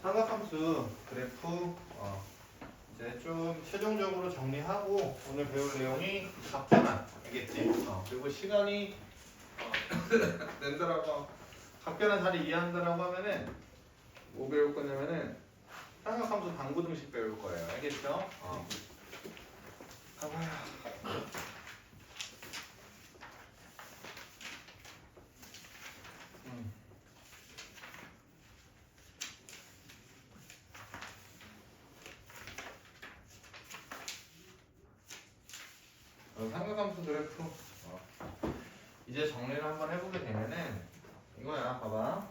삼각함수 그래프 이제 좀 최종적으로 정리하고 오늘 배울 내용이 답변안 알겠지? 그리고 시간이 낸다라고 답변안 잘 이해한다라고 하면은 뭐 배울 거냐면은 삼각함수 방구등식 배울 거예요. 알겠죠? 가봐요. 삼각함수 그래프 이제 정리를 한번 해보게 되면은 이거야. 봐봐.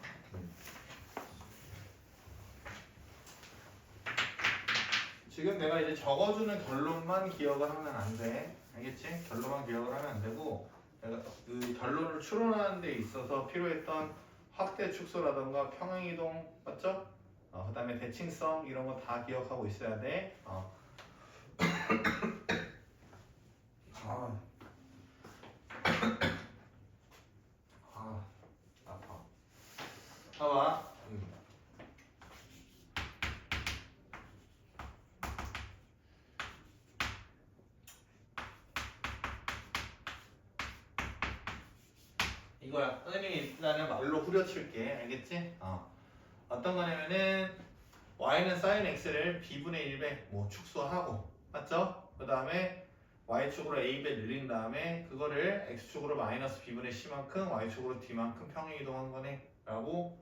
지금 내가 이제 적어주는 결론만 기억을 하면 안 돼. 알겠지? 결론만 기억을 하면 안 되고 내가 그 결론을 추론하는 데 있어서 필요했던 확대 축소라던가 평행이동 맞죠? 그 다음에 대칭성 이런 거 다 기억하고 있어야 돼. 아파. 봐봐. 이거야. 선생님이 일단은 말로 후려칠게. 알겠지? 어떤 거냐면은 y는 sin x를 b분의 1배 뭐 축소하고 맞죠? 그 다음에 y축으로 a배 늘린 다음에 그거를 x축으로 마이너스 b분의 c만큼 y축으로 d만큼 평행이동한 거네 라고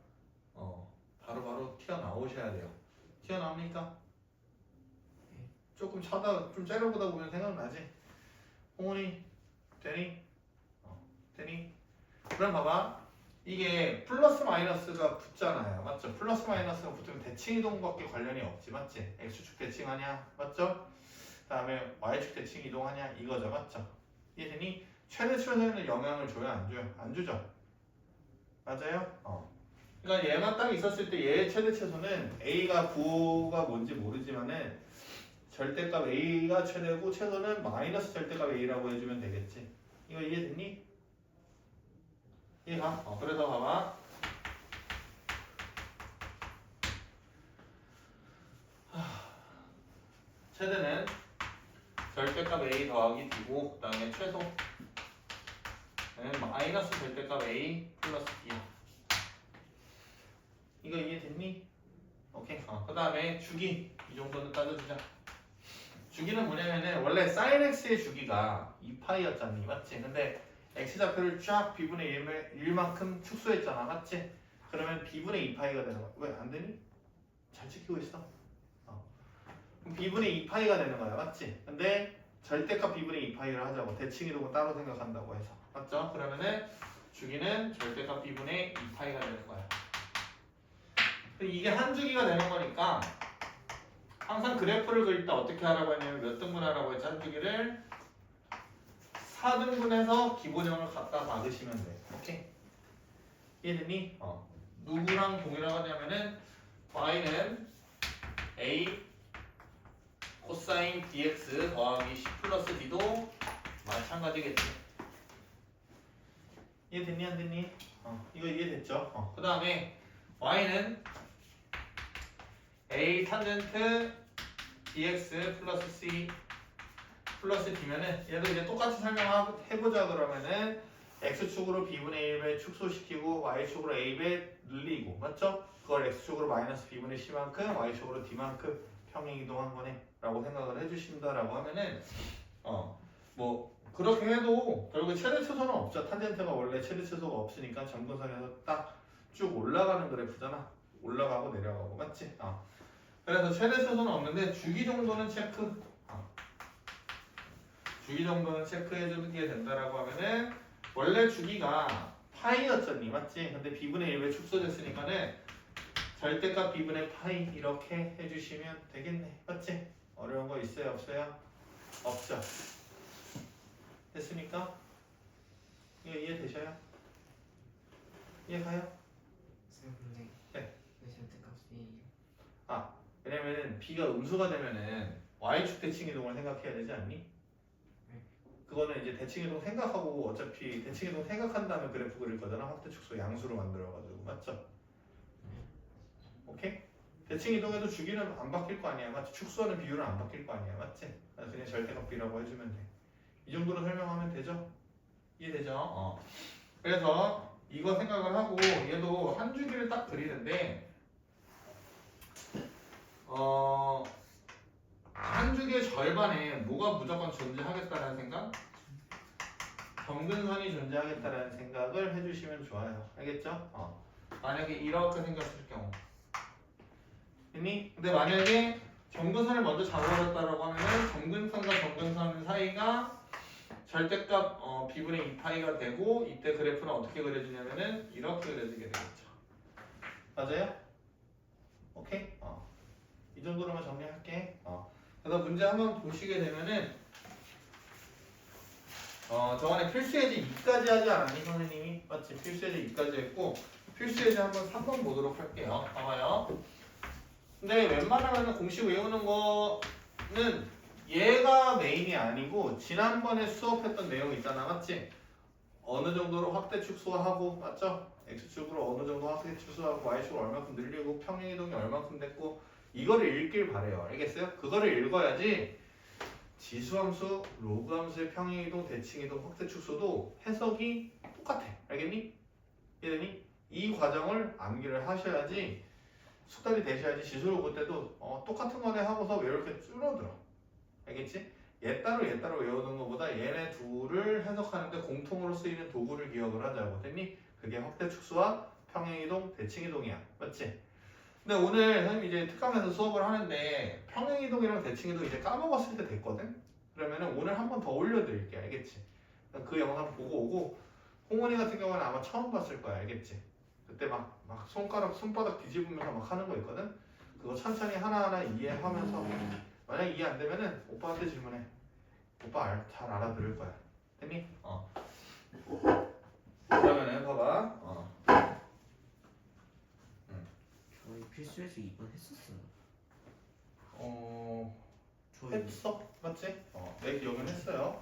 바로바로 튀어나오셔야 돼요. 튀어나옵니까? 조금 좀 째려보다 보면 생각나지? 홍훈이? 되니? 되니? 그럼 봐봐. 이게 플러스 마이너스가 붙잖아요. 맞죠? 플러스 마이너스가 붙으면 대칭이동밖에 관련이 없지. 맞지? x축 대칭하냐? 맞죠? 그 다음에 y축 대칭 이동하냐? 이거죠. 맞죠? 이해되니? 최대 최소에는 영향을 줘요? 안 줘요? 안 주죠? 맞아요? 그러니까 얘만 딱 있었을 때 얘의 최대 최소는 a가 9가 뭔지 모르지만은 절대값 a가 최대고 최소는 마이너스 절대값 a라고 해주면 되겠지. 이거 이해됐니? 이해가? 그래서 봐봐. 최대는 절대값 a 더하기 b고 그 다음에 최소는 마이너스 절대값 a 플러스 b야. 이거 이해됐니? 오케이. 그 다음에 주기 이 정도는 따져주자. 주기는 뭐냐면은 원래 sin x의 주기가 2파이였잖니 맞지? 근데 x좌표를 쫙 b분의 1만큼 축소했잖아 맞지? 그러면 b분의 2파이가 되는 거야. 왜 안 되니? 잘 지키고 있어. 그럼 b분의 2파이가 되는 거야 맞지? 근데 절대값 b분의 2파이를 하자고 대칭이동은 따로 생각한다고 해서 맞죠? 그러면은 주기는 절대값 b분의 2파이가 되는 거야. 이게 한 주기가 되는 거니까 항상 그래프를 그릴 때 어떻게 하라고 했냐면 몇 등분 하라고 했지? 한 주기를 4등분해서 기본형을 갖다 박으시면 돼. 오케이? 이해됐니? 누구랑 동일하냐면은 y는 a 코사인 dx 더하기 10 플러스 d도 마찬가지겠지. 이해됐니? 안 됐니? 이거 이해됐죠? 그 다음에 y는 a 탄젠트 dx 플러스 c 플러스 d면은 얘도 이제 똑같이 설명해보자 그러면은 x축으로 b분의 1배 축소시키고 y축으로 a배 늘리고 맞죠? 그걸 x축으로 마이너스 b분의 c만큼 y축으로 d만큼 평행이동한 거네 라고 생각을 해주신다라고 하면은 뭐 그렇게 해도 결국 최대 최소는 없죠. 탄젠트가 원래 최대 최소가 없으니까 점근선에서 딱 쭉 올라가는 그래프잖아. 올라가고 내려가고 맞지? 그래서 최대 최소는 없는데 주기 정도는 체크. 주기 정도는 체크해주게 된다라고 하면은 원래 주기가 파이였잖니 맞지? 근데 b분의 1배 축소됐으니까는 절대값 b분의 파이 이렇게 해주시면 되겠네 맞지? 어려운 거 있어요 없어요? 없죠? 됐습니까? 이거 이해되셔요? 이해가요? 근데 네. 왜 절대값이 왜냐면은 b가 음수가 되면은 y축 대칭 이동을 생각해야 되지 않니? 네. 그거는 이제 대칭이동 생각하고 어차피 대칭이동 생각한 다음에 그래프 그릴 거잖아. 확대 축소 양수로 만들어가지고 맞죠? 오케이? 대칭이동에도 주기는 안 바뀔 거 아니야. 맞지? 축소하는 비율은 안 바뀔 거 아니야. 맞지? 그냥 절대값비라고 해주면 돼. 이 정도로 설명하면 되죠? 이해되죠? 그래서 이거 생각을 하고 얘도 한 주기를 딱 그리는데 한 주기의 절반에 뭐가 무조건 존재하겠다는 생각? 점근선이 존재하겠다는 생각을 해주시면 좋아요. 알겠죠? 만약에 이렇게 생겼을 경우 근데 만약에 점근선을 먼저 잡아버렸다라고 하면은 점근선과 점근선 사이가 절대값 b분의 2파이가 되고 이때 그래프는 어떻게 그려지냐면은 이렇게 그려지게 되겠죠. 맞아요? 오케이? 이 정도로만 정리할게. 그래서 문제 한번 보시게 되면은 저번에 필수예제 2까지 하지 않았니 선생님이? 맞지? 필수예제 2까지 했고 필수예제 한번 3번 보도록 할게요. 봐봐요. 근데 웬만하면 공식 외우는 거는 얘가 메인이 아니고 지난번에 수업했던 내용 있잖아. 맞지? 어느 정도로 확대 축소하고 맞죠? X축으로 어느 정도 확대 축소하고 Y축으로 얼마큼 늘리고 평행이동이 얼마큼 됐고 이거를 읽길 바래요. 알겠어요? 그거를 읽어야지 지수함수, 로그함수의 평행이동, 대칭이동, 확대 축소도 해석이 똑같아. 알겠니? 이해되니? 이 과정을 암기를 하셔야지 숙달이 되셔야지 지수를 볼 때도 똑같은 거네 하고서 왜 이렇게 줄어들어. 알겠지? 얘 따로 외우는 것보다 얘네 둘을 해석하는데 공통으로 쓰이는 도구를 기억을 하자고. 됐니? 그게 확대 축소와 평행이동, 대칭이동이야. 맞지? 근데 오늘 선생님이 이제 특강에서 수업을 하는데 평행이동이랑 대칭이동 이제 까먹었을 때 됐거든? 그러면은 오늘 한 번 더 올려드릴게. 알겠지? 그 영상 보고 오고 홍원이 같은 경우는 아마 처음 봤을 거야. 알겠지? 그때 막 손바닥 뒤집으면서 막 하는 거 있거든? 그거 천천히 하나하나 이해하면서 만약 이해 안 되면은 오빠한테 질문해. 오빠 잘 알아들을 거야. 됐니? 그러면은 봐봐. 저희 필수에서 2번 했었어요. 저희 했어? 맞지? 내 기억은 했어요.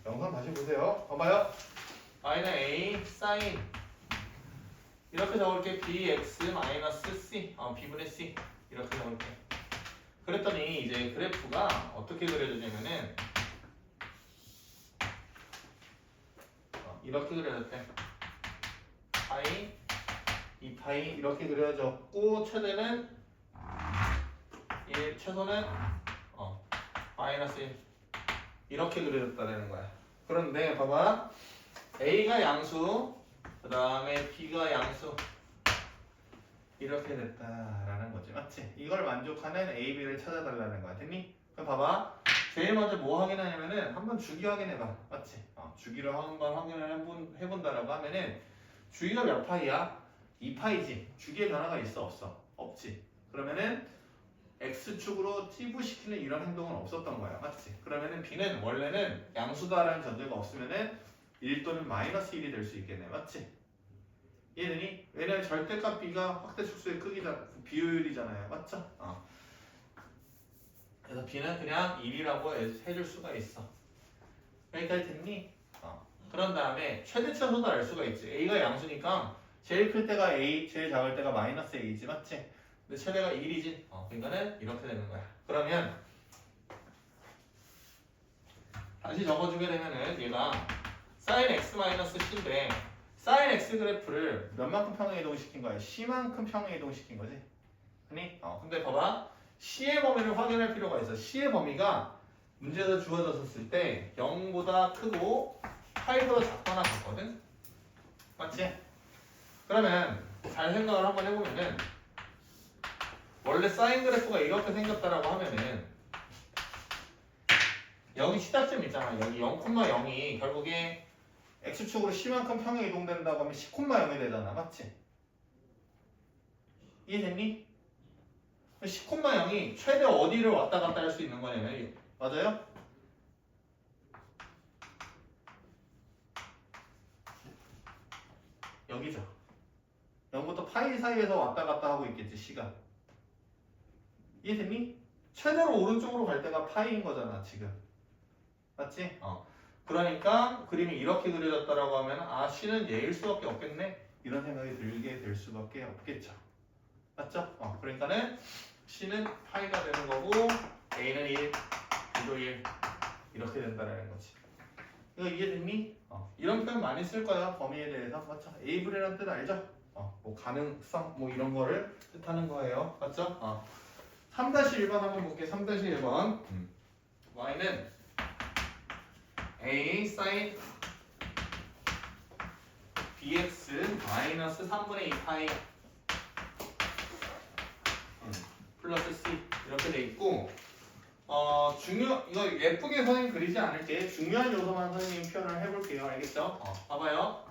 영상 다시 보세요. 봐봐요. y는 a 사인 이렇게 적을게. bx 마이너스 c b분의 c 이렇게 적을게. 그랬더니 이제 그래프가 어떻게 그려지냐면은 이렇게 그려졌대. 파이 2파이 이렇게 그려졌고 최대는 최소는 마이너스 1 이렇게 그려졌다는 거야. 그런데 봐봐. A가 양수 그 다음에 B가 양수 이렇게 됐다라는 거지. 맞지? 이걸 만족하는 A, B를 찾아달라는 거야. 됐니? 그럼 봐봐. 제일 먼저 뭐 확인하냐면은 한번 주기 확인해봐. 맞지? 주기를 한번 확인을 해본다라고 하면은 주기가 몇 파이야? 2파이지. 주기의 변화가 있어? 없어? 없지. 그러면은 X축으로 찌부시키는 이런 행동은 없었던 거야. 맞지? 그러면은 B는 원래는 양수다라는 전제가 없으면은 1 또는 마이너스 1이 될 수 있겠네. 맞지? 이해되니? 왜냐면 절대값 B가 확대 축소의 크기잖아. 비효율이잖아요. 맞죠? 그래서 B는 그냥 1이라고 해줄 수가 있어. 여기까지 됐니? 그런 다음에 최대치에서도 알 수가 있지. A가 양수니까 제일 클 때가 A, 제일 작을 때가 마이너스 A지. 맞지? 근데 최대가 1이지. 그러니까는 이렇게 되는 거야. 그러면 다시 적어주게 되면은 얘가 sin x 마이너스 c인데 sin x 그래프를 몇만큼 평행 이동시킨 거야? c만큼 평행 이동시킨 거지. 아니? 근데 봐봐. c의 범위를 확인할 필요가 있어. c의 범위가 문제에서 주어졌을 때 0보다 크고 파이보다 작거나 같거든? 맞지? 그러면 잘 생각을 한번 해보면은 원래 사인 그래프가 이렇게 생겼다라고 하면은 여기 시작점 있잖아. 여기 0,0이 결국에 X축으로 C만큼 평행 이동된다고 하면 10,0이 되잖아. 맞지? 이해됐니? 10,0이 최대 어디를 왔다 갔다 할 수 있는 거냐면 맞아요? 여기죠. 0부터 파이 사이에서 왔다 갔다 하고 있겠지. C가. 이해됐니? 최대로 오른쪽으로 갈 때가 파이인 거잖아. 지금. 맞지? 그러니까 그림이 이렇게 그려졌다라고 하면 아 C는 얘일 수밖에 없겠네 이런 생각이 들게 될 수밖에 없겠죠. 맞죠? 그러니까는 C는 파이가 되는 거고 A는 1, B도 1 이렇게 된다는 거지. 이거 이해됐니? 이런 표현 많이 쓸 거야 범위에 대해서. 맞죠? 에이블이라는 뜻 알죠? 뭐 가능성 뭐 이런 거를 뜻하는 거예요. 맞죠? 3-1번 한번 볼게. 3-1번 y는 a sin bx 마이너스 3분의 2 파이 플러스 c 이렇게 돼 있고 이거 예쁘게 선생님 그리지 않을게. 중요한 요소만 선생님 표현을 해볼게요. 알겠죠? 봐봐요.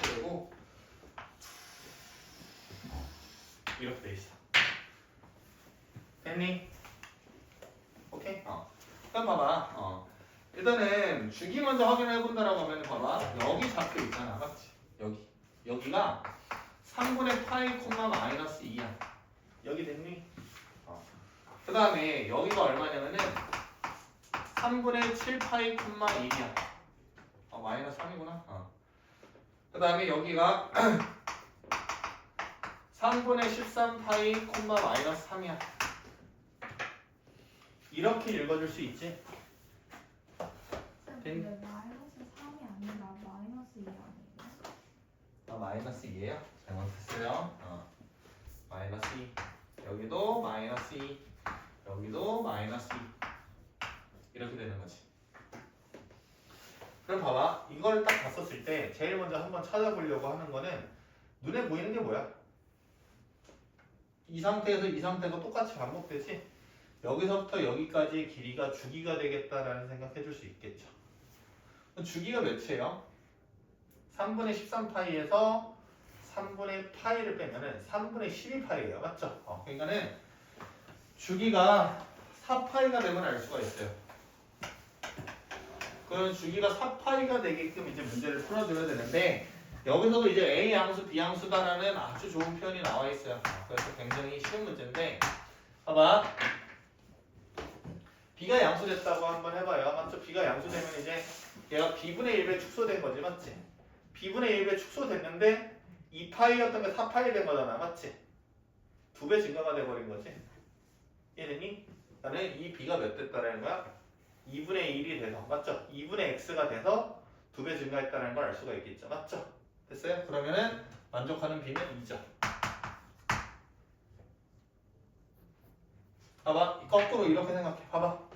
그리고 이렇게 돼 있어. 됐니? 오케이? 일단 봐봐. 일단은 주기 먼저 확인해 본다라고 하면 봐봐. 여기 잡혀 있잖아. 맞지? 여기가 3분의 파이 콤마 마이너스 2야. 여기 됐니? 그 다음에 여기가 얼마냐면은 3분의 7 파이 콤마 1이야. 마이너스 3이구나. 그 다음에 여기가 3분의 13 파이 콤마 마이너스 3이야. 이렇게 읽어줄 수 있지? 근데 마이너스 3이 아니라 마이너스 2 아니에요? 마이너스 2예요? 잘못했어요. 마이너스 2. 여기도 마이너스 2. 여기도 마이너스 2. 이렇게 되는 거지. 그럼 봐봐. 이걸 딱 봤었을 때 제일 먼저 한번 찾아보려고 하는 거는 눈에 보이는 게 뭐야? 이 상태에서 이 상태가 똑같이 반복되지? 여기서부터 여기까지의 길이가 주기가 되겠다라는 생각 해줄 수 있겠죠. 주기가 몇이에요? 3분의 13파이에서 3분의 파이를 빼면은 3분의 12파이예요. 맞죠? 그러니까는 주기가 4파이가 되면 알 수가 있어요. 그럼 주기가 4파이가 되게끔 이제 문제를 풀어줘야 되는데 여기서도 이제 A 양수, B 양수다라는 아주 좋은 표현이 나와 있어요. 그래서 굉장히 쉬운 문제인데 봐봐. B가 양수됐다고 한번 해봐요. 맞죠? B가 양수되면 이제 얘가 B분의 1배 축소된 거지. 맞지? B분의 1배 축소됐는데 2파이였던 게 4파이 된 거잖아. 맞지? 2배 증가가 돼버린 거지. 이해되니? 나는 이 B가 몇 됐다라는 거야? 2분의 1이 돼서. 맞죠? 2분의 X가 돼서 2배 증가했다는 걸 알 수가 있겠죠. 맞죠? 됐어요? 그러면은 만족하는 B는 2죠. 봐봐. 거꾸로 이렇게 생각해. 봐봐.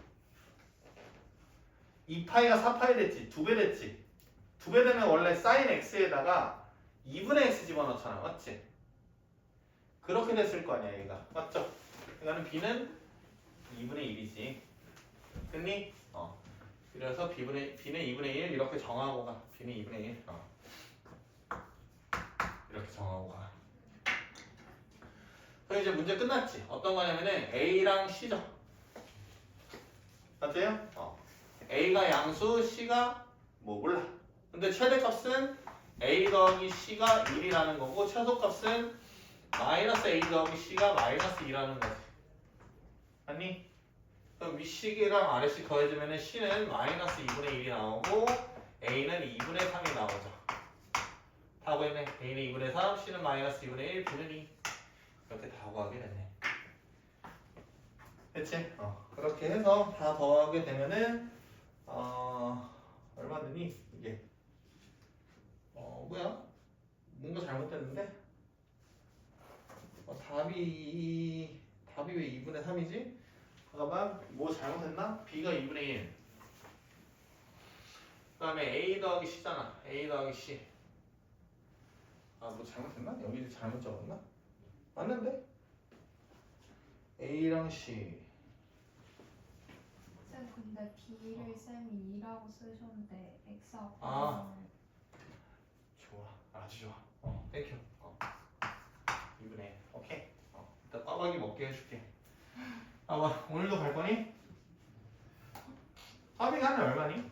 2파이가 4파이 됐지. 2배 됐지. 2배 되면 원래 sin x에다가 2분의 x 집어넣잖아. 맞지? 그렇게 됐을 거 아니야 얘가. 맞죠? 그러니까 B는 2분의 1이지. 됐니? 그래서 B는 2분의 1 이렇게 정하고 가. B는 2분의 1. 이렇게 정하고 가. 그럼 이제 문제 끝났지? 어떤 거냐면은 A랑 C죠. 맞아요? A가 양수, C가 뭐 몰라. 근데 최대값은 A 더하기 C가 1이라는 거고 최소값은 마이너스 A 더하기 C가 마이너스 2라는 거지. 아니? 그럼 윗식이랑 아래식 더해주면 C는 마이너스 2분의 1이 나오고 A는 2분의 3이 나오죠. 다 구했네. A는 2분의 3, C는 마이너스 2분의 1, B는 2. 이렇게 다 구하게 됐네. 그치? 그렇게 해서 다 더하게 되면은 얼마 되니? 이게 뭐야? 뭔가 잘못됐는데? 답이 왜 2분의 3이지? 잠깐만, 뭐 잘못했나? B가 2분의 1. 그 다음에 A 더하기 C잖아. A 더하기 C. 뭐 잘못했나? 여기 잘못 적었나? 맞는데? A랑 C. 쌤 근데 B를 쌤이 2라고 쓰셨는데 X하고 좋아. 아주 좋아. 땡큐. 2분의 1. 오케이. 일단 꽈배기 먹게 해줄게. 오늘도 갈 거니? 꽈배기 하나 얼마니?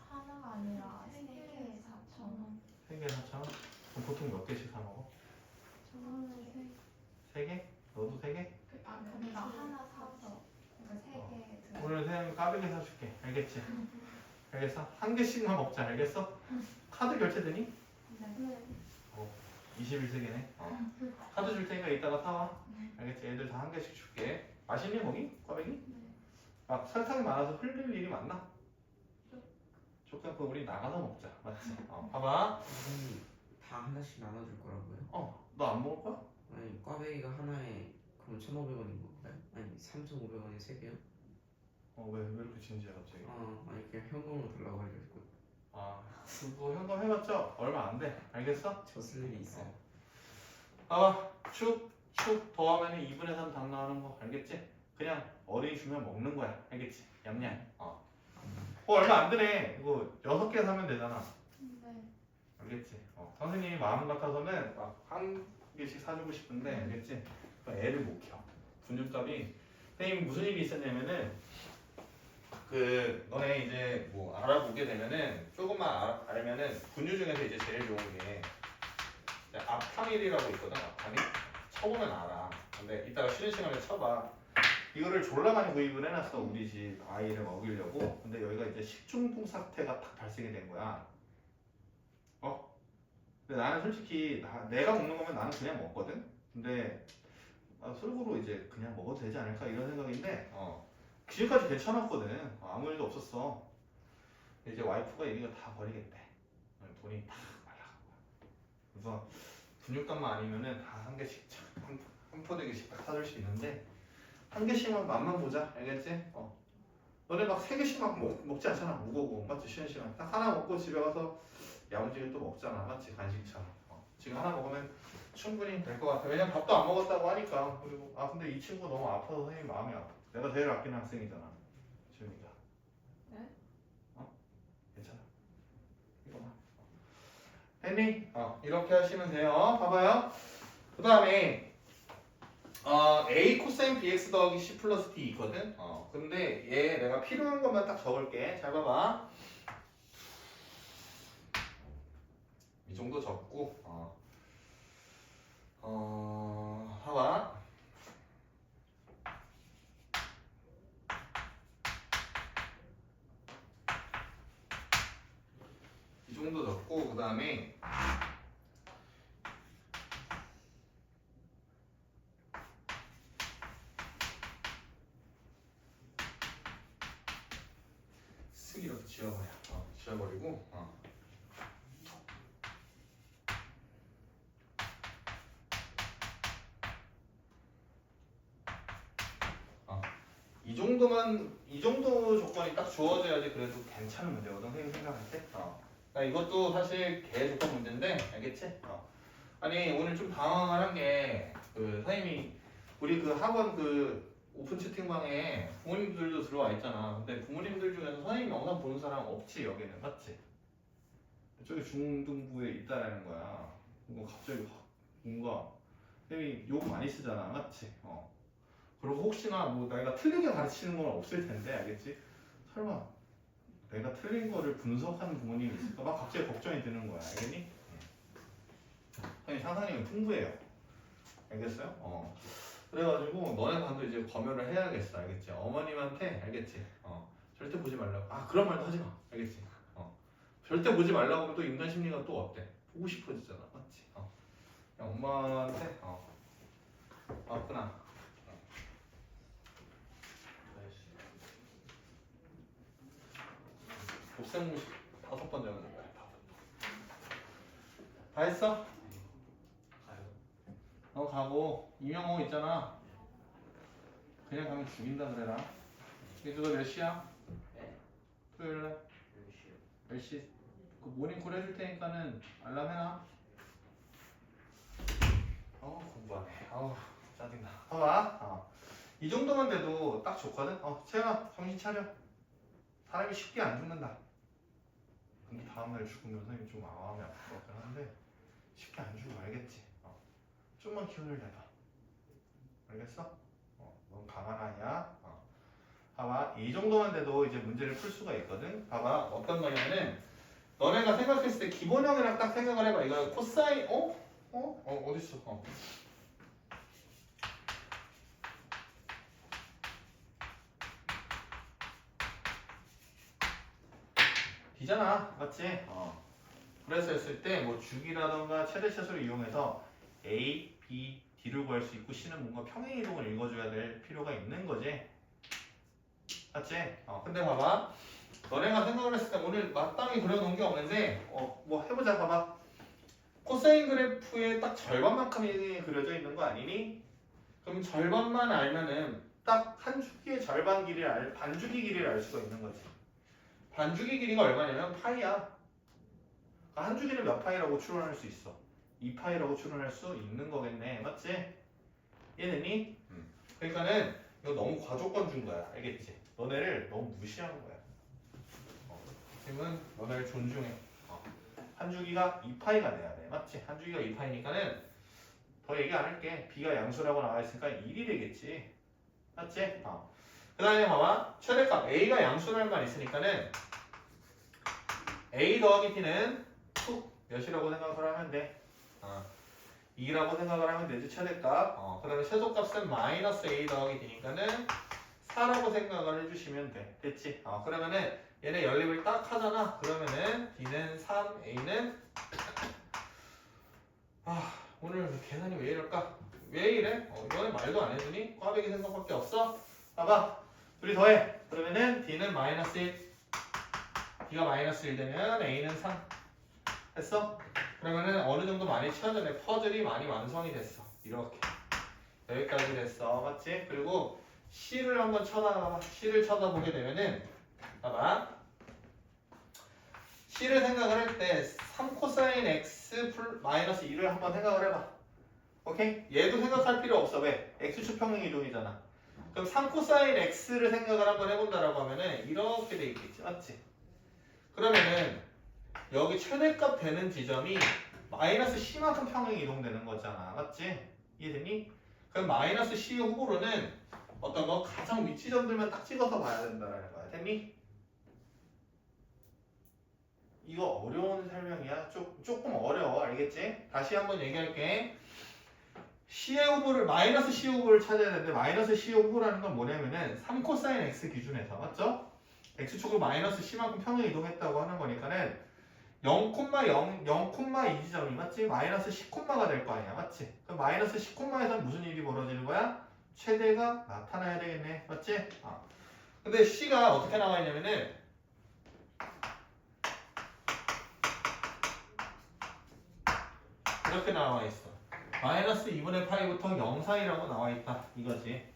하나가 아니라 3개에 4,000원. 3개 4,000원? 그럼 보통 몇 개씩 사 먹어? 저는 3개? 너도 3개? 그러니까 하나 사서 그러니까 3개 알겠지? 알겠어? 한 개씩만 먹자. 알겠어? 카드 결제되니? 네. 21세기네. 카드 줄 테니까 이따가 사와. 알겠지? 애들 다 한 개씩 줄게. 맛있니 거기? 꽈배기? 막 설탕이 많아서 흘릴 일이 많나? 조금 그 우리 나가서 먹자. 맞지? 봐봐. 선생님 다 하나씩 나눠줄 거라고요? 너 안 먹을 거야? 아니 꽈배기가 하나에 그럼 1,500원인 건가요? 아니 3,500원에 3개요? 왜 이렇게 진지해 갑자기? 아니 그냥 현금으로 달라고 하려고. 그거 현금 해봤죠? 얼마 안 돼. 알겠어? 저 쓸 일이 있어요. 봐봐. 축 더하면 2분의 3 답 나오는 거. 알겠지? 그냥 어린이 주면 먹는 거야. 알겠지? 얌얌. 얼마 안 드네. 이거 6개 사면 되잖아. 네. 알겠지? 선생님이 마음 같아서는 막 한 개씩 사주고 싶은데, 알겠지? 애를 못 켜. 분유값이. 선생님 무슨 일이 있었냐면은, 너네 이제 뭐 알아보게 되면은, 조금만 알면은, 분유 중에서 이제 제일 좋은 게, 아파밀이라고 있거든, 아파밀? 쳐보면 알아. 근데 이따가 쉬는 시간에 쳐봐. 이거를 졸라 많이 구입을 해놨어, 우리 집 아이를 먹이려고. 근데 여기가 이제 식중독 사태가 딱 발생이 된 거야. 근데 나는 솔직히 내가 먹는 거면 나는 그냥 먹거든. 근데 속으로 이제 그냥 먹어도 되지 않을까 이런 생각인데 지금까지 괜찮았거든. 아무 일도 없었어. 이제 와이프가 이거 다 버리겠대. 돈이 다 날라간 거야. 그래서 분유값만 아니면은 다 한 개씩 한 포대기씩 딱 사줄 수 있는데 한 개씩만 맛만 보자. 알겠지? 너네 막 3개씩 막 먹지 않잖아. 무거고 맞지? 쉬는 시간 딱 하나 먹고 집에 가서 야무지게 또 먹잖아. 맞지? 간식처럼. 지금 하나 먹으면 충분히 될 것 같아. 왜냐면 밥도 안 먹었다고 하니까. 그리고 근데 이 친구 너무 아파서 선생님 마음이 아파. 내가 제일 아끼는 학생이잖아. 지훈이가. 네? 괜찮아. 이거만. 됐니? 이렇게 하시면 돼요. 봐봐요. 그 다음에 A 코사인 BX 더하기 C 플러스 D 있거든? 근데 얘 내가 필요한 것만 딱 적을게. 잘 봐봐. 이 정도 적고, 봐봐. 이 정도 적고, 그 다음에, 쓱 이렇게 지워버려. 지워버리고, 이 정도 조건이 딱 주어져야지 그래도 괜찮은 문제거든, 선생님 생각할 때. 그러니까 이것도 사실 개 조건 문제인데, 알겠지? 아니, 오늘 좀 당황을 한 게, 선생님이, 우리 학원 오픈 채팅방에 부모님들도 들어와 있잖아. 근데 부모님들 중에서 선생님 영상 보는 사람 없지, 여기는. 맞지? 저기 중등부에 있다라는 거야. 갑자기 뭔가, 선생님이 욕 많이 쓰잖아. 맞지? 그리고 혹시나 뭐 내가 틀리게 가르치는 건 없을 텐데 알겠지? 설마 내가 틀린 거를 분석하는 부모님이 있을까? 막 갑자기 걱정이 드는 거야. 알겠니? 아니 상상력은 풍부해요. 알겠어요? 그래가지고 너네 반도 이제 검열을 해야겠어. 알겠지? 어머님한테 알겠지? 절대 보지 말라고. 그런 말도 하지 마. 알겠지? 절대 보지 말라고 하면 또 인간 심리가 또 어때? 보고 싶어지잖아. 맞지? 그냥 엄마한테 끊어. 곱셈공식 5번 적는 거야. 다 했어? 너 가고 이명호 있잖아. 그냥 가면 죽인다 그래라. 이제 너 몇 시야? 네. 토요일날? 10시요. 10시. 그 모닝콜 해줄 테니까는 알람 해놔. 공부하네. 짜증나. 봐봐. 이 정도만 돼도 딱 좋거든? 채연아 정신 차려. 사람이 쉽게 안 죽는다. 근데 다음날 죽으면 선생님 좀 마음이 아플 것 같긴 한데 쉽게 안 죽어. 알겠지? 좀만 기운을 내봐. 알겠어? 넌 강한 아이야. 봐봐. 이 정도만 돼도 이제 문제를 풀 수가 있거든. 봐봐. 어떤 거냐면은 너네가 생각했을 때 기본형이랑 딱 생각을 해봐. 이거 코사인 어딨어? B잖아. 맞지? 그래서 했을 때 뭐 주기라던가 최대차수를 이용해서 A, B, D를 구할 수 있고 C는 뭔가 평행이동을 읽어줘야 될 필요가 있는 거지. 맞지? 근데 봐봐. 너네가 생각을 했을 때 오늘 마땅히 그려놓은 게 없는데 뭐 해보자. 봐봐. 코사인 그래프의 딱 절반만큼이 그려져 있는 거 아니니? 그럼 절반만 알면은 딱 한 주기의 절반 길이를 반주기 길이를 알 수가 있는 거지. 반주기 길이가 얼마냐면 파이야. 한 주기는 몇 파이라고 추론할 수 있어? 2파이라고 추론할 수 있는 거겠네. 맞지? 이해됐니? 그러니까는 이거 너무 과조건 준 거야. 알겠지? 너네를 너무 무시한 거야. 지금은 너네를 존중해. 한 주기가 2파이가 돼야 돼. 맞지? 한 주기가 2파이니까는 더 얘기 안 할게. B가 양수라고 나와 있으니까 1이 되겠지. 맞지? 그 다음에 봐봐. 최대값 A가 양수라는 말 있으니까는 A 더하기 T는 몇이라고 생각을 하면 돼? 2라고 생각을 하면 되지. 최대값. 그 다음에 최소값은 마이너스 A 더하기 D니까는 4라고 생각을 해주시면 돼. 됐지? 그러면은 얘네 연립을 딱 하잖아. 그러면은 D는 3, A는 오늘 계산이 왜 이럴까? 왜 이래? 이번에 말도 안 해주니? 꽈배기 생각밖에 없어? 봐봐. 둘이 더해. 그러면은 D는 마이너스 1. D가 마이너스 1 되면 A는 3. 됐어? 그러면은 어느 정도 많이 채워졌네. 퍼즐이 많이 완성이 됐어. 이렇게. 여기까지 됐어. 맞지? 그리고 C를 한번 쳐다봐봐. C를 쳐다보게 되면은 봐봐. C를 생각을 할 때 3코사인 X 마이너스 2를 한번 생각을 해봐. 오케이? 얘도 생각할 필요 없어. 왜? X축 평행 이동이잖아. 그럼 3코사인 X를 생각을 한번 해본다라고 하면은 이렇게 돼 있겠지. 맞지? 그러면은 여기 최대값 되는 지점이 마이너스 C만큼 평행 이동되는 거잖아. 맞지? 이해되니? 그럼 마이너스 C 후보로는 어떤 거 가장 위치점들만 딱 찍어서 봐야 된다는 거야. 됐니? 이거 어려운 설명이야. 조금 어려워. 알겠지? 다시 한번 얘기할게. C의 후보를 마이너스 C 후보를 찾아야 되는데 마이너스 C 후보라는 건 뭐냐면은 3코사인 X 기준에서 맞죠? X축을 마이너스 C만큼 평행 이동했다고 하는 거니까는 0,2 지점이 맞지? 마이너스 10콤마가 될 거 아니야. 맞지? 그럼 마이너스 10콤마에서 무슨 일이 벌어지는 거야? 최대가 나타나야 되겠네. 맞지? 근데 C가 어떻게 나와 있냐면은 이렇게 나와 있어. 마이너스 2분의 파이부터 0 사이라고 나와 있다. 이거지.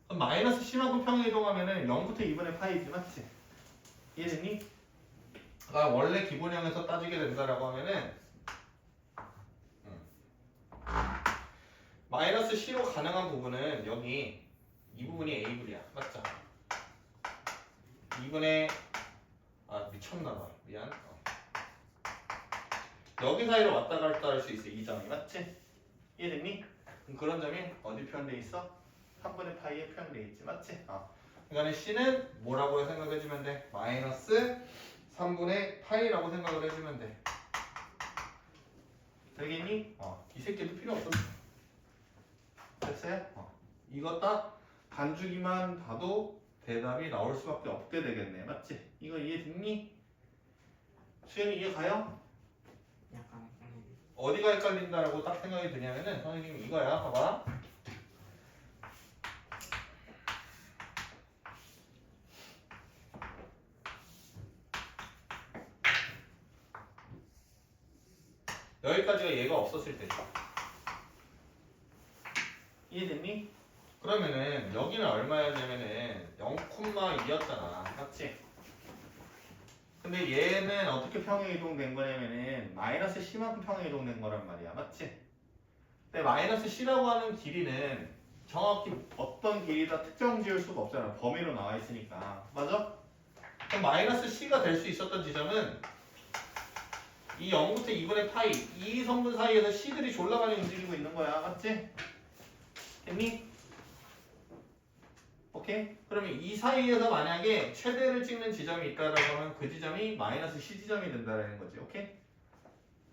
그럼 마이너스 C만큼 평행 이동하면은 0부터 2분의 파이지. 맞지? 이해됐니? 원래 기본형에서 따지게 된다라고 하면은 마이너스 C로 가능한 부분은 여기 이 부분이 A분이야. 맞죠? 2분의 미쳤나봐. 미안. 여기 사이로 왔다 갔다 할 수 있어. 이 점이. 맞지? 이해됐니? 그럼 그런 점이 어디 표현돼 있어? 3분의 파이에 표현돼 있지. 맞지? 그러니까 C는 뭐라고 생각해주면 돼? 마이너스 3분의 파이라고 생각을 해주면 돼. 되겠니? 이 새끼도 필요 없어. 됐어요? 이거 딱 반주기만 봐도 대답이 나올 수밖에 없게 되겠네. 맞지? 이거 이해됐니? 수현이 이해 가요? 약간 어디가 헷갈린다라고 딱 생각이 드냐면은 선생님 이거야. 봐봐. 여기까지가 얘가 없었을 때죠. 이해됐니? 그러면은 여기는 얼마였냐면은 0,2였잖아. 맞지? 근데 얘는 어떻게 평행 이동된 거냐면은 마이너스 C만큼 평행 이동된 거란 말이야. 맞지? 근데 마이너스 C라고 하는 길이는 정확히 어떤 길이다 특정 지을 수가 없잖아. 범위로 나와 있으니까. 맞아? 그럼 마이너스 C가 될 수 있었던 지점은 이 0부터 2분의 파이 이 성분 사이에서 C들이 졸라 많이 움직이고 있는 거야. 맞지? 됐니? 오케이? 그러면 이 사이에서 만약에 최대를 찍는 지점이 있다라고 하면 그 지점이 마이너스 C 지점이 된다라는 거지. 오케이?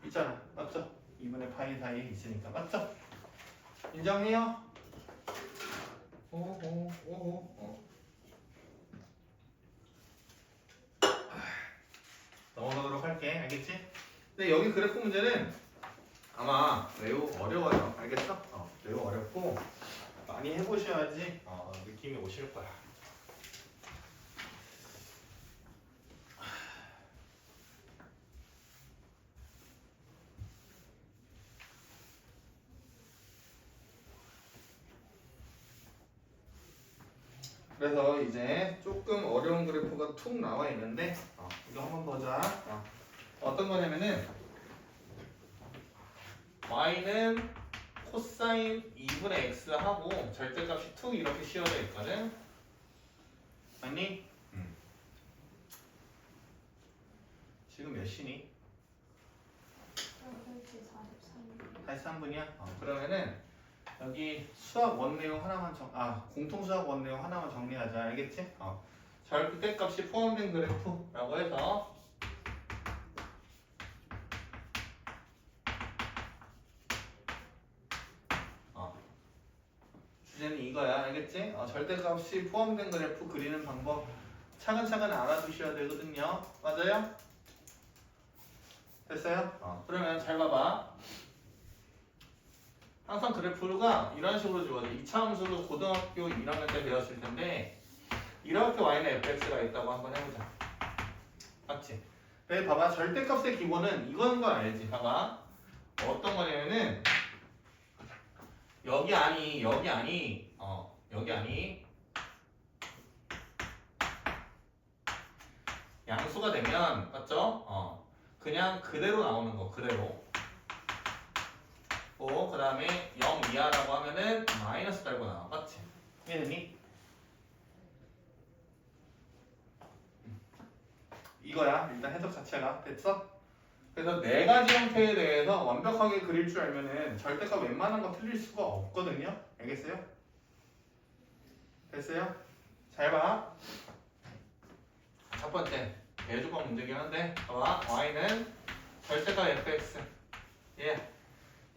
있잖아. 맞죠? 2분의 파이 사이에 있으니까. 맞죠? 인정해요? 오호. 알겠지? 근데 여기 그래프 문제는 아마 매우 어려워요. 알겠어? 매우 어렵고 많이 해보셔야지 느낌이 오실 거야. 그래서 이제 조금 어려운 그래프가 툭 나와 있는데 이거 한번 보자. 어떤 거냐면은 y는 코사인 2분의 x 하고 절대값이 툭 이렇게 씌워져 있거든. 아니? 지금 몇 시니? 8시 43분. 43분이야? 그러면은 여기 수학 원 내용 하나만 공통 수학 원 내용 하나만 정리하자. 알겠지? 절대값이 포함된 그래프라고 해서 주제는 이거야. 알겠지? 절대값이 포함된 그래프 그리는 방법 차근차근 알아두셔야 되거든요. 맞아요? 됐어요? 그러면 잘 봐봐. 항상 그래프가 이런 식으로 주어져. 2차 함수도 고등학교 1학년 때 배웠을 텐데 이렇게 y는 fx가 있다고 한번 해보자. 맞지? 그래 봐봐. 절대값의 기본은 이건 거 알지? 봐봐. 어떤 거냐면은 여기 아니 양수가 되면 맞죠? 그냥 그대로 나오는 거 그대로. 그 다음에 0 이하라고 하면은 마이너스 달고 나와. 맞지? 이해됐니? 이거야. 일단 해석 자체가. 됐어? 그래서 네 가지 형태에 대해서 완벽하게 그릴 줄 알면은 절대값 웬만한 거 틀릴 수가 없거든요. 알겠어요? 됐어요? 잘 봐. 첫 번째 예조건 문제긴 한데 봐봐. y는 절대값 fx.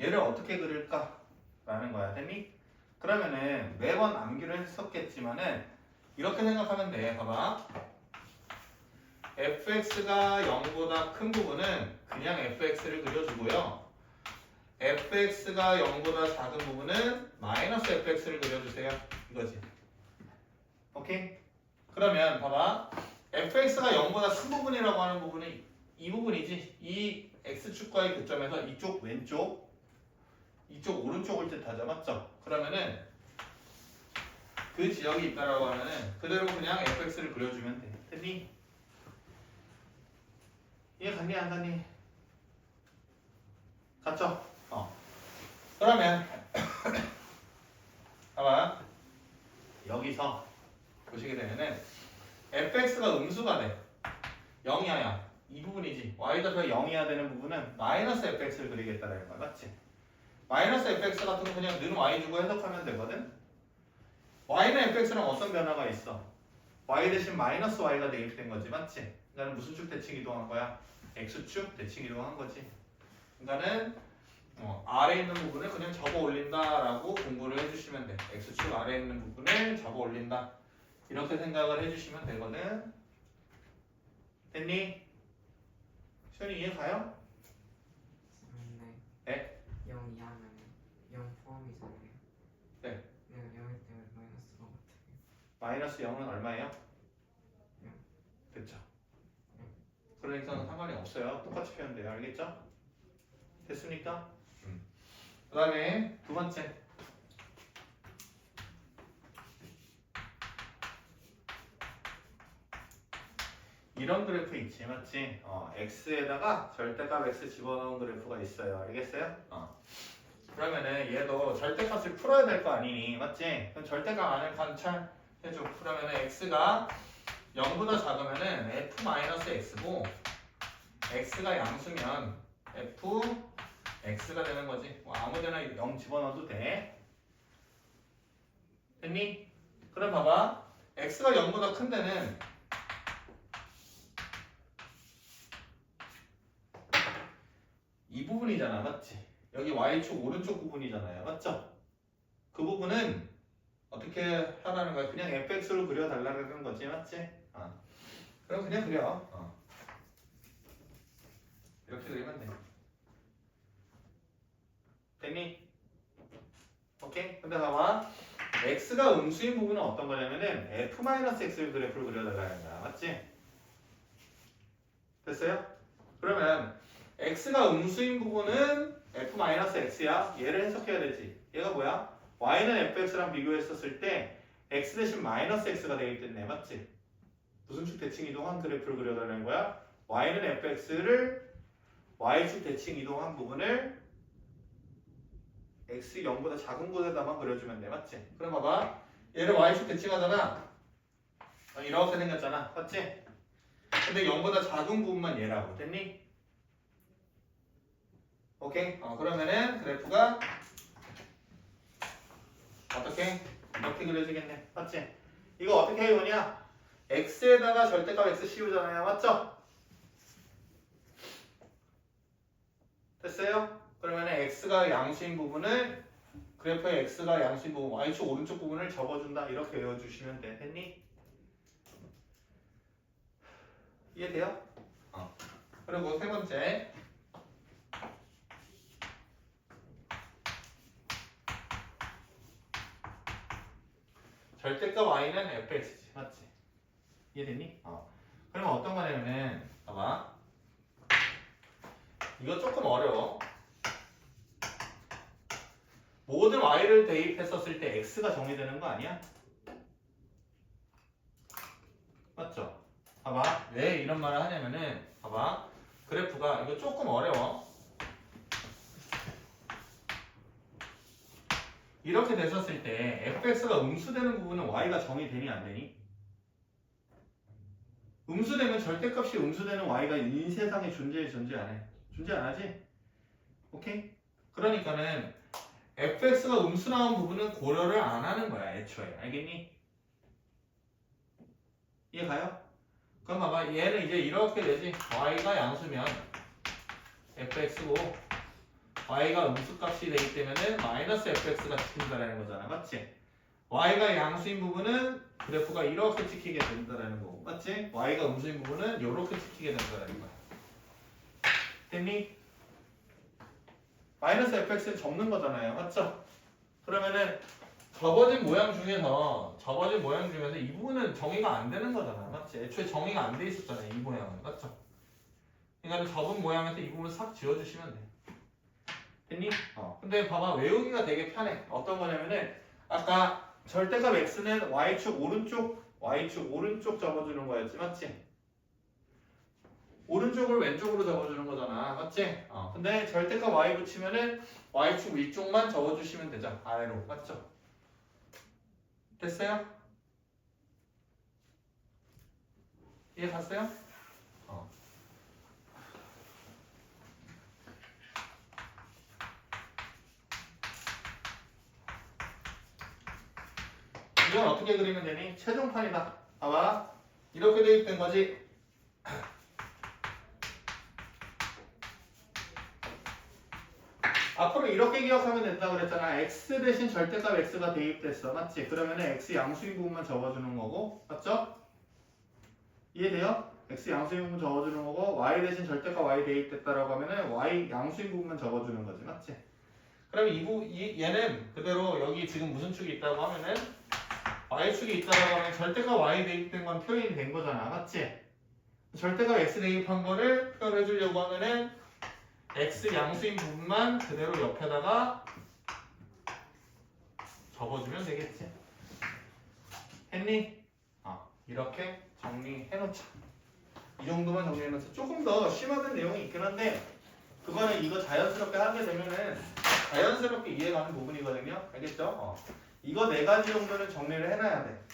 얘를 어떻게 그릴까? 라는 거야. 됐니? 그러면은 매번 암기를 했었겠지만은 이렇게 생각하면 돼. 봐봐. fx가 0보다 큰 부분은 그냥 fx를 그려주고요. fx가 0보다 작은 부분은 마이너스 fx를 그려주세요. 이거지. 오케이? 그러면 봐봐. fx가 0보다 큰 부분이라고 하는 부분은 이 부분이지. 이 x축과의 교점에서 이쪽 왼쪽 이쪽 오른쪽을 뜻하죠. 맞죠? 그러면은 그 지역이 있다라고 하면은 그대로 그냥 fx를 그려주면 돼. 됐니? 이해 갔니 안 갔니? 갔죠? 그러면 봐봐. 여기서 보시게 되면은 fx가 음수가 돼. 0이야. 이 부분이지. y좌표가 0이야 되는 부분은 마이너스 fx를 그리겠다라는 거야. 맞지? 마이너스 fx 같은 거 그냥 는 y 주고 해석하면 되거든. y는 fx랑 어떤 변화가 있어? y 대신 마이너스 y가 대입된 거지. 맞지? 그러니까 무슨 축 대칭 이동한 거야? x축 대칭 이동한 거지. 그러니까는 아래에 있는 부분을 그냥 접어 올린다라고 공부를 해주시면 돼. x축 아래에 있는 부분을 접어 올린다. 이렇게 생각을 해주시면 되거든. 됐니? 시연이 이해 가요? 네? 0 이하면 0 포함이잖아요. 네. 내가 0일 때 마이너스가 어떻게? 마이너스 0은 얼마예요? 그쵸. 그러니까 상관이 없어요. 똑같이 표현돼요. 알겠죠? 됐습니까? 그 다음에 두 번째. 이런 그래프 있지, 맞지? x에다가 절대값 x 집어넣은 그래프가 있어요. 알겠어요? 그러면은 얘도 절대값을 풀어야 될 거 아니니, 맞지? 그럼 절대값 안을 관찰해줘. 그러면은 x가 0보다 작으면은 f-x고 x가 양수면 fx가 되는 거지. 아무데나 0 집어넣어도 돼. 됐니? 그럼 봐봐. x가 0보다 큰 데는 이 부분이잖아. 맞지? 여기 y축 오른쪽 부분이잖아요. 맞죠? 그 부분은 어떻게 하라는 거야? 그냥 fx로 그려달라는 거지. 맞지? 그럼 그냥 그려. 이렇게 그리면 돼. 됐니? 오케이? 근데 봐봐. x가 음수인 부분은 어떤 거냐면은 f-x의 그래프를 그려달라는 거야. 맞지? 됐어요? 그러면 x가 음수인 부분은 f-x야. 얘를 해석해야 되지. 얘가 뭐야? y는 fx랑 비교했었을 때 x 대신 마이너스 x가 되어있겠네. 맞지? 무슨 축 대칭 이동한 그래프를 그려달라는 거야? y는 fx를 y축 대칭 이동한 부분을 x 0보다 작은 곳에다만 그려주면 돼. 맞지? 그럼 봐봐. 얘를 y축 대칭하잖아. 이렇게 생겼잖아. 맞지? 근데 0보다 작은 부분만 얘라고. 됐니? 오케이? 그러면은 그래프가 어떻게? 이렇게 그려지겠네. 맞지? 이거 어떻게 해오냐? x에다가 절대값 x 씌우잖아요. 맞죠? 됐어요? 그러면 x가 양수인 부분을 그래프의 x가 양수인 부분 y축 오른쪽 부분을 접어준다. 이렇게 외워주시면 돼. 됐니? 이해돼요? 그리고 세 번째 절대값 y는 fx지. 맞지? 이해됐니? 그러면 어떤 거냐면은 봐봐. 이거 조금 어려워. 모든 y를 대입했었을 때 x가 정의되는 거 아니야? 맞죠? 봐봐. 왜 이런 말을 하냐면은 봐봐. 그래프가 이거 조금 어려워. 이렇게 됐었을 때 fx가 음수되는 부분은 y가 정의되니 안 되니? 음수되면 절대값이 음수되는 y가 이 세상에 존재 안 해? 존재 안 하지? 오케이? 그러니까는 fx가 음수 나온 부분은 고려를 안 하는 거야, 애초에. 알겠니? 이해 가요? 그럼 봐봐. 얘는 이제 이렇게 되지. y가 양수면 fx고 y가 음수값이 되기 때문에 마이너스 fx가 찍힌다라는 거잖아. 맞지? y가 양수인 부분은 그래프가 이렇게 찍히게 된다라는 거고. 맞지? y가 음수인 부분은 이렇게 찍히게 된다라는 거야. 됐니? 마이너스 fx는 접는 거잖아요. 맞죠? 그러면은 접어진 모양 중에서 이 부분은 정의가 안 되는 거잖아. 맞지? 애초에 정의가 안 돼 있었잖아. 이 모양은. 맞죠? 그러니까 접은 모양에서 이 부분을 싹 지워주시면 돼. 됐니? 근데 봐봐. 외우기가 되게 편해. 어떤 거냐면은 아까 절대값 x는 y축 오른쪽 접어주는 거였지. 맞지? 오른쪽을 왼쪽으로 접어주는 거잖아. 맞지? 근데 절대값 y 붙이면은 y축 위쪽만 접어주시면 되죠. 아래로. 맞죠? 됐어요? 이해 갔어요? 이건 어떻게 그리면 되니? 최종판이다. 봐봐. 이렇게 대입된 거지. 앞으로 이렇게 기억하면 된다고 그랬잖아. x 대신 절대값 x가 대입됐어. 맞지? 그러면 x 양수인 부분만 접어주는 거고. 맞죠? 이해돼요? x 양수인 부분 접어주는 거고 y 대신 절대값 y 대입됐다라고 하면은 y 양수인 부분만 접어주는 거지. 맞지? 그럼 얘는 그대로 여기 지금 무슨 축이 있다고 하면은 y축이 있다고 하면 절대값 y 대입된 건 표현이 된 거잖아. 맞지? 절대값 x 대입한 거를 표현해 주려고 하면은 x 양수인 부분만 그대로 옆에다가 접어주면 되겠지. 했니? 이렇게 정리해놓자. 이 정도만 정리해놓자. 조금 더 심화된 내용이 있긴 한데 그거는 이거 자연스럽게 하게 되면은 자연스럽게 이해가는 부분이거든요. 알겠죠? 이거 4가지 정도는 정리를 해놔야 돼.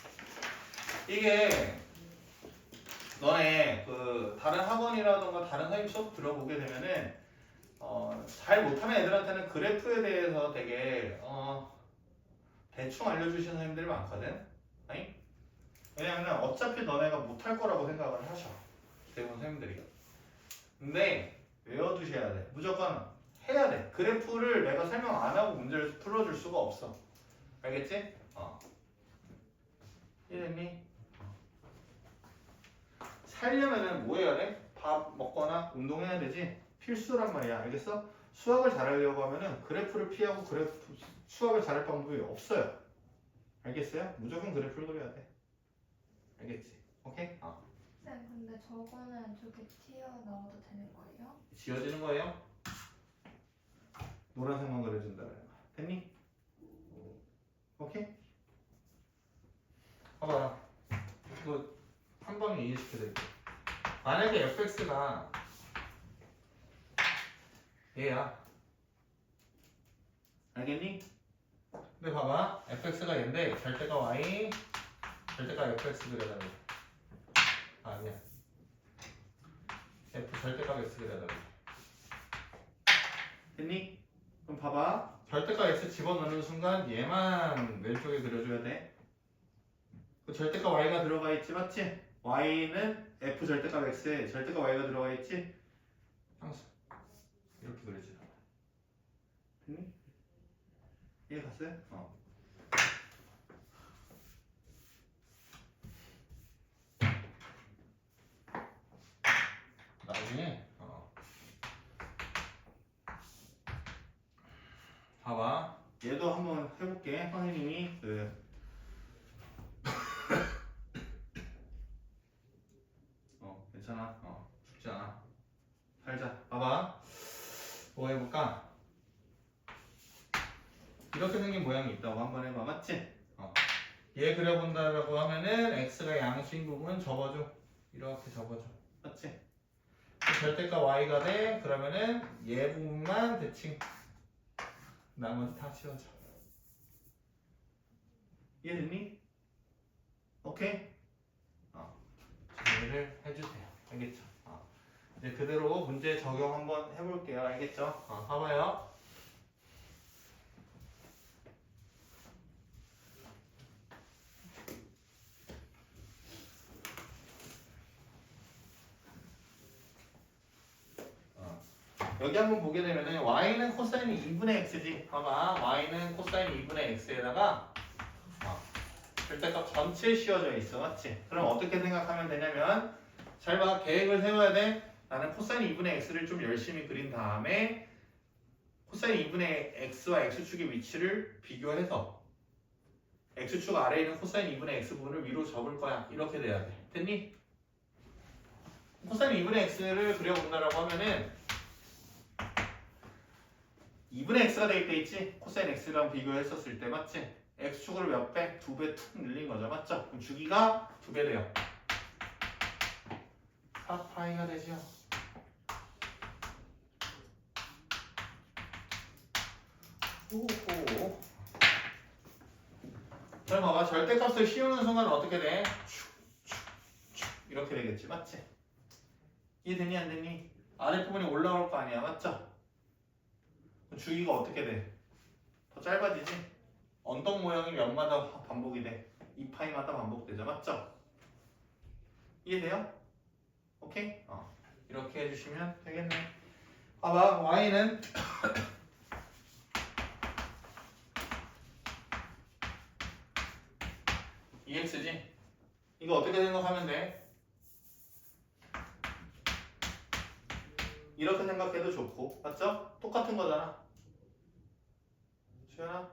이게 너네 그 다른 학원이라던가 다른 선생님 수업 들어보게 되면은 잘 못하는 애들한테는 그래프에 대해서 되게 대충 알려주시는 선생님들이 많거든. 아니? 왜냐면 어차피 너네가 못할 거라고 생각을 하셔. 대부분 선생님들이. 근데 외워두셔야 돼. 무조건 해야 돼. 그래프를 내가 설명 안 하고 문제를 풀어줄 수가 없어. 알겠지? 이해됐니? 살려면은 뭐 해야 돼? 밥 먹거나 운동해야 되지? 필수란 말이야. 알겠어? 수학을 잘하려고 하면은 그래프를 피하고 수학을 잘할 방법이 없어요. 알겠어요? 무조건 그래프를 그려야 돼. 알겠지? 오케이? 쌤, 근데 저거는 저렇게 튀어나와도 되는 거예요? 지워지는 거예요? 노란색만 그려준다. 됐니? 오케이? 봐봐. 이거 한 방에 이해시켜드릴게. 만약에 fx가 얘야. 알겠니? 근데 봐봐. fx가 얘인데 절대가 y, 절대가 fx 그려달래. 아니야. f 절대가 x 그려달래. 됐니? 그럼 봐봐. 절대가 x 집어넣는 순간 얘만 왼쪽에 그려줘야 돼. 그 절대가 y가 들어가 있지, 맞지? y는 f 절대값 x에 절대가 y가 들어가 있지? 항상 이렇게 그려지잖아. 됐니? 이해 갔어요? 나중에 봐봐. 얘도 한번 해볼게. 선생님이 괜찮아. 죽지 않아. 살자. 봐봐. 뭐 해볼까? 이렇게 생긴 모양이 있다고 한번 해봐. 맞지? 얘 그려본다라고 하면은 x가 양수인 부분 접어줘. 이렇게 접어줘. 맞지? 절대가 y가 돼. 그러면은 얘 부분만 대칭. 나머지 다 지워져. 이해됐니? 오케이? 정리를 해주세요. 알겠죠? 이제 그대로 문제 적용 한번 해볼게요. 알겠죠? 봐봐요. 여기 한번 보게 되면은 y는 코사인 2분의 x지. 봐봐. y는 코사인 2분의 x에다가 절대값 전체 씌워져 있어. 맞지? 그럼 어떻게 생각하면 되냐면 잘 봐. 계획을 세워야 돼. 나는 코사인 2분의 x를 좀 열심히 그린 다음에 코사인 2분의 x와 x축의 위치를 비교해서 x축 아래에 있는 코사인 2분의 x 부분을 위로 접을 거야. 이렇게 돼야 돼. 됐니? 코사인 2분의 x를 그려본다라고 하면은 2분의 x가 될 때 있지? 코사인 x랑 비교했었을 때 맞지? x축으로 몇 배? 2배 툭 늘린 거죠. 맞죠? 그럼 주기가 2배 돼요. 4파이가 되죠. 오호. 잘 봐봐. 절대값을 씌우는 순간 어떻게 돼? 이렇게 되겠지. 맞지? 이해되니 안 되니? 아랫부분이 올라올 거 아니야. 맞죠? 주기가 어떻게 돼? 더 짧아지지? 언덕 모양이 몇마다 반복이 돼? 2파이마다 반복되죠. 맞죠? 이해돼요? 오케이? 이렇게 해주시면 되겠네. 봐봐. y는 ex지? 이거 어떻게 생각하면 돼? 이렇게 생각해도 좋고, 맞죠? 똑같은 거잖아. 주연아,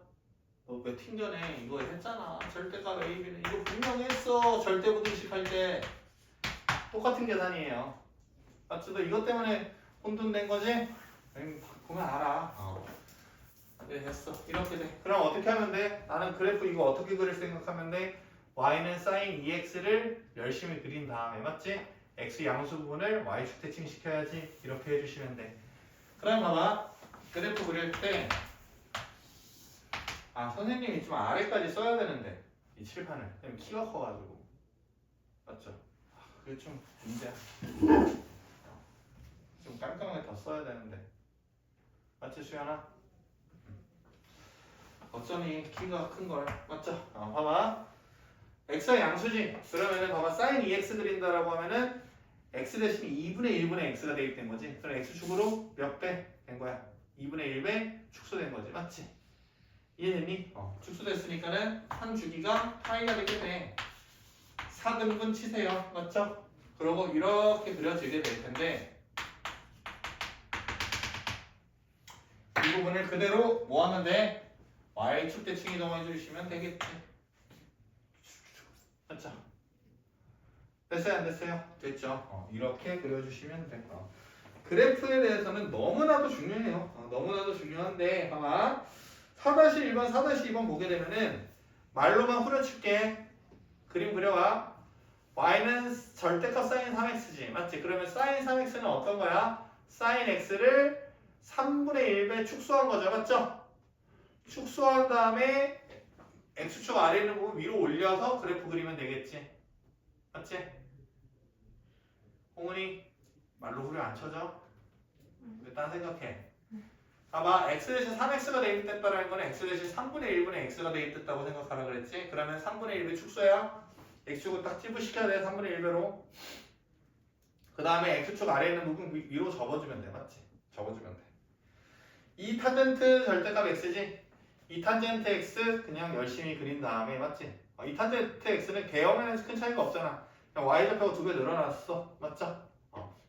너 왜 튕겨내? 이거 했잖아. 절대값 A, B는 이거 분명히 했어. 절대부등식 할 때 똑같은 계산이에요. 맞죠? 너 이것 때문에 혼돈된 거지? 보면 알아. 네, 했어. 이렇게 돼. 그럼 어떻게 하면 돼? 나는 그래프 이거 어떻게 그릴 생각하면 돼? y는 sin 2x를 열심히 그린 다음에, 맞지? x 양수 부분을 y축 대칭 시켜야지. 이렇게 해주시면 돼. 그럼 봐봐. 그래프 그릴 때 선생님이 좀 아래까지 써야 되는데 이 칠판을. 왜냐면 키가 커가지고. 맞죠? 그게 좀 문제야. 좀 깜깜하게 더 써야 되는데. 맞지, 수연아? 어쩌니 키가 큰 걸. 맞죠? 봐봐. x가 양수지. 그러면은 봐봐. sin 2x 그린다라고 하면은 x 대신 2분의 1분의 x가 대입된 거지. 그럼 x축으로 몇 배 된 거야? 2분의 1배 축소된 거지. 맞지? 이해됐니? 축소됐으니까는 한 주기가 파이가 되게 돼. 4등분 치세요. 맞죠? 그러고 이렇게 그려지게 될 텐데 이 부분을 그대로 뭐 하면 돼? y축 대칭 이동해 주시면 되겠지. 됐죠? 됐어요 안 됐어요? 됐죠? 이렇게 그려주시면 돼. 그래프에 대해서는 너무나도 중요해요. 너무나도 중요한데 봐봐 4-1번 4-2번 보게 되면은 말로만 후려칠게. 그림 그려봐. y는 절대값 sin 3x지 맞지? 그러면 sin 3x는 어떤 거야? sin x를 3분의 1배 축소한 거죠 맞죠? 축소한 다음에 x축 아래 있는 부분 위로 올려서 그래프 그리면 되겠지 맞지? 홍은이 말로 후려 안 쳐져? 왜 딴 생각해? 봐봐 x 대신 3x가 대입됐다는 거는 x 대신 3분의 1분의 x가 대입됐다고 생각하라 그랬지? 그러면 3분의 1배 축소야 x축을 딱 찌부시켜야 돼 3분의 1배로 그 다음에 x축 아래에 있는 부분 위로 접어주면 돼 맞지? 접어주면 돼 2탄젠트 절대값 x지? 2탄젠트 x 그냥 열심히 그린 다음에 맞지? 2탄젠트 x는 개형에는 큰 차이가 없잖아 그냥 y좌표가 2배 늘어났어 맞죠?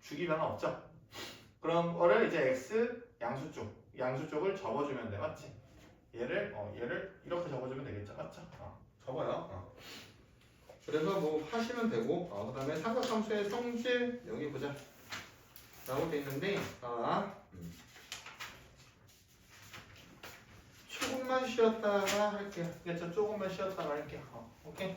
주기 변화 없죠? 그런 거를 이제 x 양수 쪽을 접어주면 돼 맞지? 얘를 이렇게 접어주면 되겠죠 맞죠? 접어요 그래서 뭐 하시면 되고 그 다음에 삼각함수의 성질 여기 보자 라고 돼 있는데 조금만 쉬었다가 할게요. 조금만 쉬었다가 할게요. 오케이?